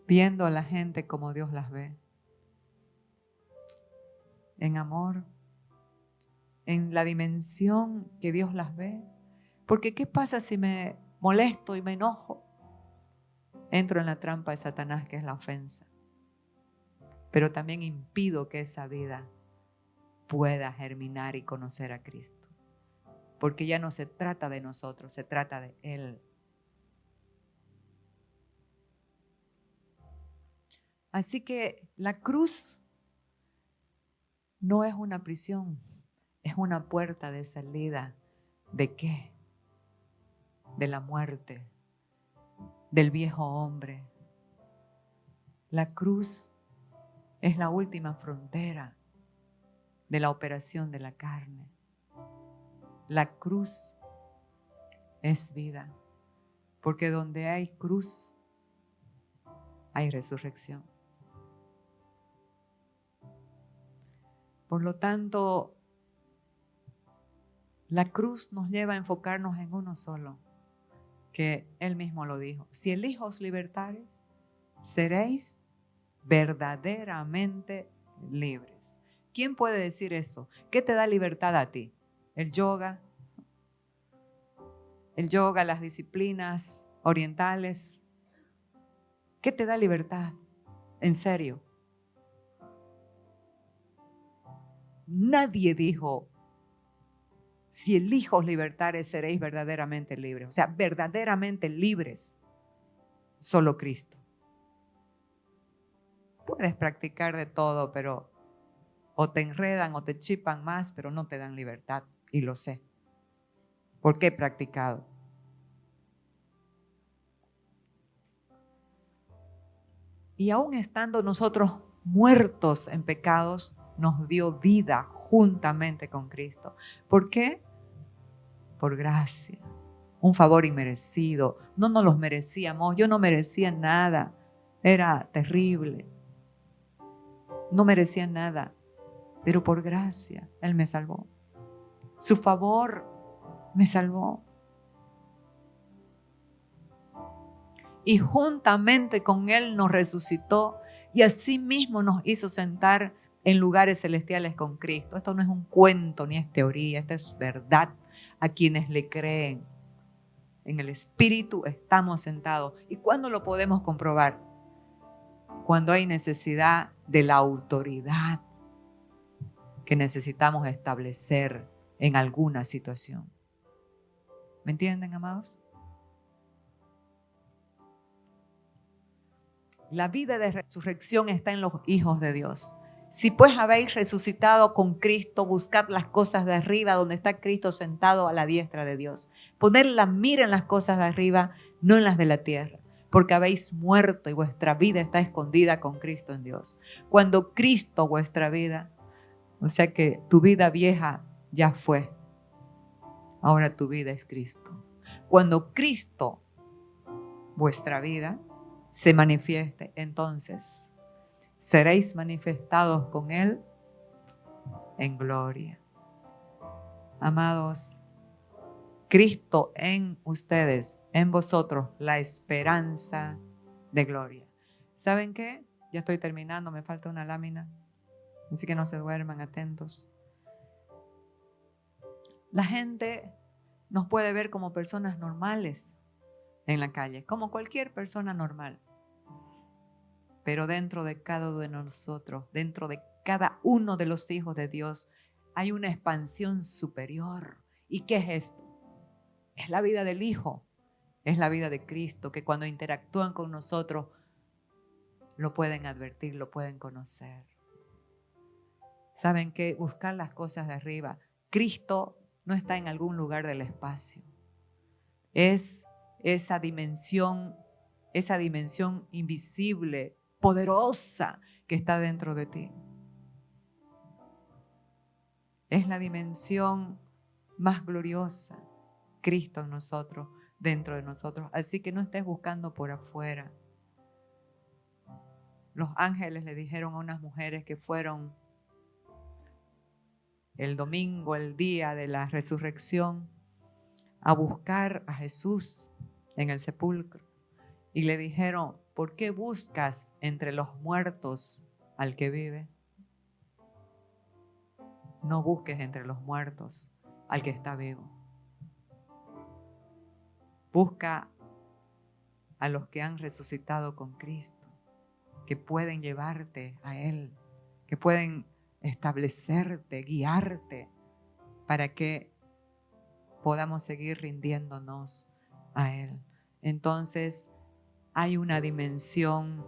viendo a la gente como Dios las ve. En amor, en la dimensión que Dios las ve. Porque ¿qué pasa si me molesto y me enojo? Entro en la trampa de Satanás, que es la ofensa. Pero también impido que esa vida pueda germinar y conocer a Cristo. Porque ya no se trata de nosotros, se trata de Él. Así que la cruz no es una prisión, es una puerta de salida. ¿De qué? De la muerte, del viejo hombre. La cruz es la última frontera de la operación de la carne. La cruz es vida, porque donde hay cruz, hay resurrección. Por lo tanto, la cruz nos lleva a enfocarnos en uno solo, que Él mismo lo dijo. Si el Hijo os libertares, seréis verdaderamente libres. ¿Quién puede decir eso? ¿Qué te da libertad a ti? El yoga, las disciplinas orientales. ¿Qué te da libertad? En serio. Nadie dijo, si el Hijo os libertares, seréis verdaderamente libres. O sea, verdaderamente libres, solo Cristo. Puedes practicar de todo, pero o te enredan o te chipan más, pero no te dan libertad. Y lo sé, porque he practicado. Y aún estando nosotros muertos en pecados, nos dio vida juntamente con Cristo. ¿Por qué? Por gracia. Un favor inmerecido. No nos los merecíamos. Yo no merecía nada. Era terrible. No merecía nada. Pero por gracia, Él me salvó. Su favor me salvó. Y juntamente con Él nos resucitó y asimismo nos hizo sentar en lugares celestiales con Cristo. Esto no es un cuento ni es teoría, esto es verdad. A quienes le creen, en el Espíritu estamos sentados. ¿Y cuándo lo podemos comprobar? Cuando hay necesidad de la autoridad que necesitamos establecer en alguna situación. ¿Me entienden, amados? La vida de resurrección está en los hijos de Dios. Si pues habéis resucitado con Cristo, buscad las cosas de arriba, donde está Cristo sentado a la diestra de Dios. Poned la mira en las cosas de arriba, no en las de la tierra, porque habéis muerto y vuestra vida está escondida con Cristo en Dios. Cuando Cristo vuestra vida, o sea que tu vida vieja ya fue, ahora tu vida es Cristo. Cuando Cristo vuestra vida se manifieste, entonces seréis manifestados con Él en gloria. Amados, Cristo en ustedes, en vosotros, la esperanza de gloria. ¿Saben qué? Ya estoy terminando, me falta una lámina, así que no se duerman, atentos. La gente nos puede ver como personas normales en la calle, como cualquier persona normal. Pero dentro de cada uno de nosotros, dentro de cada uno de los hijos de Dios, hay una expansión superior. ¿Y qué es esto? Es la vida del Hijo, es la vida de Cristo, que cuando interactúan con nosotros, lo pueden advertir, lo pueden conocer. ¿Saben qué? Buscar las cosas de arriba. Cristo no está en algún lugar del espacio. Es esa dimensión invisible, poderosa que está dentro de ti. Es la dimensión más gloriosa, Cristo en nosotros, dentro de nosotros. Así que no estés buscando por afuera. Los ángeles le dijeron a unas mujeres que fueron el domingo, el día de la resurrección, a buscar a Jesús en el sepulcro. Y le dijeron, ¿por qué buscas entre los muertos al que vive? No busques entre los muertos al que está vivo. Busca a los que han resucitado con Cristo, que pueden llevarte a Él, que pueden establecerte, guiarte, para que podamos seguir rindiéndonos a Él. Entonces, hay una dimensión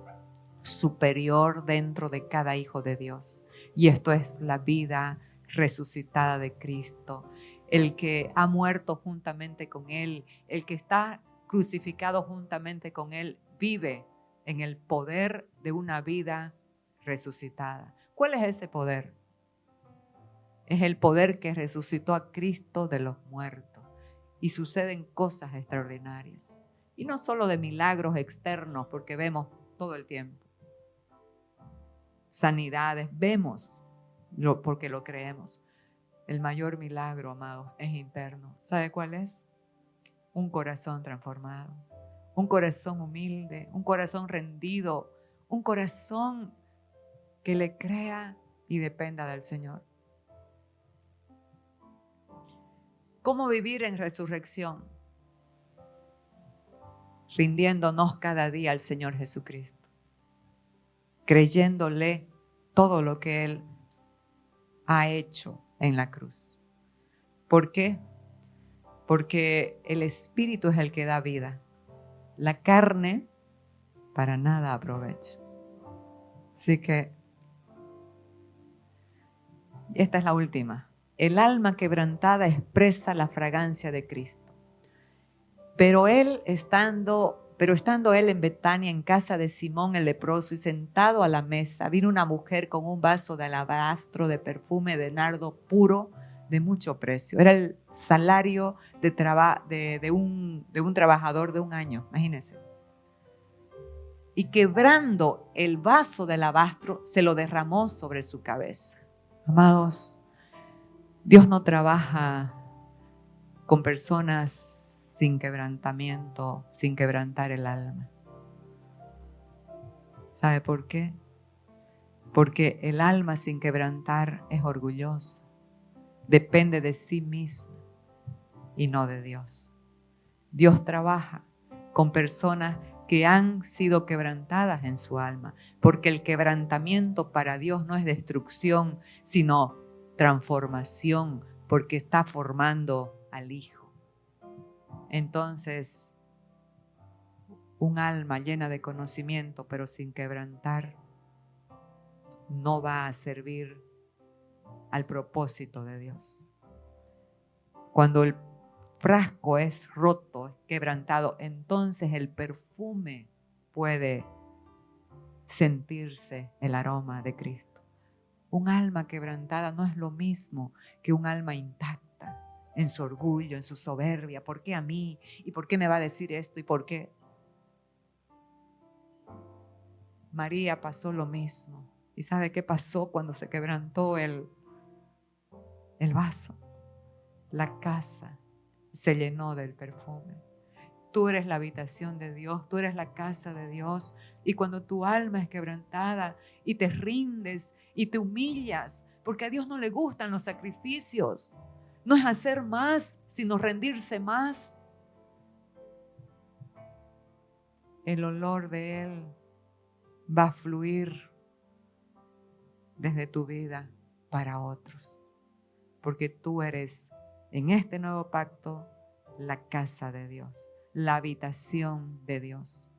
superior dentro de cada hijo de Dios. Y esto es la vida resucitada de Cristo. El que ha muerto juntamente con Él, el que está crucificado juntamente con Él, vive en el poder de una vida resucitada. ¿Cuál es ese poder? Es el poder que resucitó a Cristo de los muertos. Y suceden cosas extraordinarias. Y no solo de milagros externos, porque vemos todo el tiempo. Sanidades, vemos porque lo creemos. El mayor milagro, amados, es interno. ¿Sabe cuál es? Un corazón transformado, un corazón humilde, un corazón rendido, un corazón que le crea y dependa del Señor. ¿Cómo vivir en resurrección? Rindiéndonos cada día al Señor Jesucristo, creyéndole todo lo que Él ha hecho en la cruz. ¿Por qué? Porque el Espíritu es el que da vida. La carne para nada aprovecha. Así que esta es la última. El alma quebrantada expresa la fragancia de Cristo. Pero estando él en Betania, en casa de Simón el leproso, y sentado a la mesa, vino una mujer con un vaso de alabastro de perfume de nardo puro de mucho precio. Era el salario de un trabajador de un año, imagínense. Y quebrando el vaso de alabastro, se lo derramó sobre su cabeza. Amados, Dios no trabaja con personas sin quebrantamiento, sin quebrantar el alma. ¿Sabe por qué? Porque el alma sin quebrantar es orgullosa, depende de sí misma y no de Dios. Dios trabaja con personas que han sido quebrantadas en su alma, porque el quebrantamiento para Dios no es destrucción, sino transformación, porque está formando al Hijo. Entonces, un alma llena de conocimiento, pero sin quebrantar, no va a servir al propósito de Dios. Cuando el frasco es roto, es quebrantado, entonces el perfume puede sentirse el aroma de Cristo. Un alma quebrantada no es lo mismo que un alma intacta en su orgullo, en su soberbia. ¿Por qué a mí? ¿Y por qué me va a decir esto? ¿Y por qué? María pasó lo mismo. ¿Y sabe qué pasó cuando se quebrantó el vaso? La casa se llenó del perfume. Tú eres la habitación de Dios, tú eres la casa de Dios. Y cuando tu alma es quebrantada y te rindes y te humillas, porque a Dios no le gustan los sacrificios. No es hacer más, sino rendirse más. El olor de Él va a fluir desde tu vida para otros. Porque tú eres, en este nuevo pacto, la casa de Dios, la habitación de Dios.